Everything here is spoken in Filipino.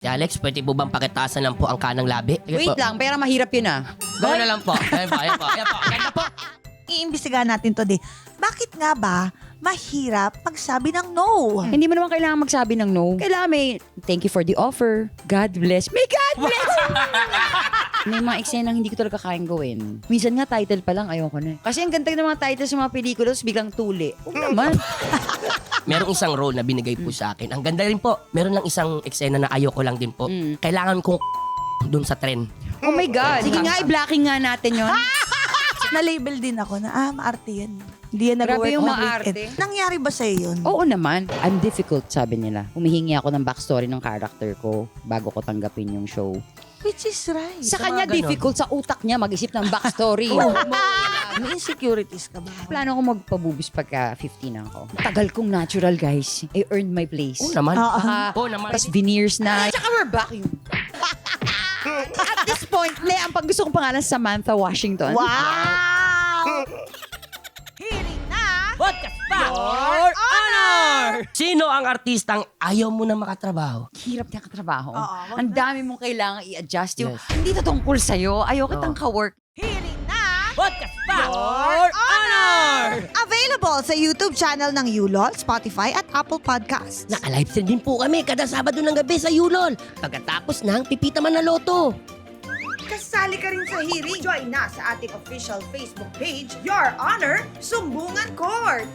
Alex, pwede po bang pakitasan lang po ang kanang labi? Sige Wait po. lang, pero mahirap yun ah. Gawin na lang po. Ayan po, ayan po. Ayan po. Ganda po. Iimbestigahan natin today. Bakit nga ba mahirap magsabi ng no? Hindi mo naman kailangan magsabi ng no. Kailangan may, thank you for the offer. God bless. May God bless! May mga eksenang hindi ko talaga kayang gawin. Minsan nga title pa lang, ayoko na. Kasi ang ganda ng mga titles sa mga pelikula, tapos biglang tuli. Huwag naman. Merong isang role na binigay po sa akin. Ang ganda rin po. Meron lang isang eksena na ayoko lang din po. Kailangan kong dun sa tren. Oh my God. Sige nga, i-blocking nga natin yun. Na-label din ako na, maarte yan. Hindi yan Grabe nag-work yung na maarte. weekend. Nangyari ba sa'yo yun? Oo naman. I'm difficult, sabi nila. Humihingi ako ng backstory ng character ko bago ko tanggapin yung show. Which is right. Sa Sa kanya, mga ganon. difficult sa utak niya mag-isip ng backstory. May insecurities ka ba? Plano ko magpabubis pagka 15 na ako. Tagal kong natural, guys. I earned my place. Oo naman. Baka, Oo naman. Tapos veneers na. Tsaka we're back yun. At this point, ang pag gusto kong pangalan, Samantha Washington. Wow! Hearing na! Podcast pa! Your Honor! Sino ang artistang ayaw mo na makatrabaho? Hirap niya katrabaho. Oo, wag Ang na. dami mong kailangan i-adjust. Yung, Yes. Hindi to tungkol sa'yo. Ayoko kitang ka-work. Hearing na! Podcast pa! Your Honor! Available sa YouTube channel ng Yulol, Spotify at Apple Podcasts. Naka-live stream din po kami kada Sabado ng gabi sa Yulol. Pagkatapos ng Pipita Manaloto. Kasali ka rin sa hearing. Join na sa ating official Facebook page, Your Honor, Sumbungan Court.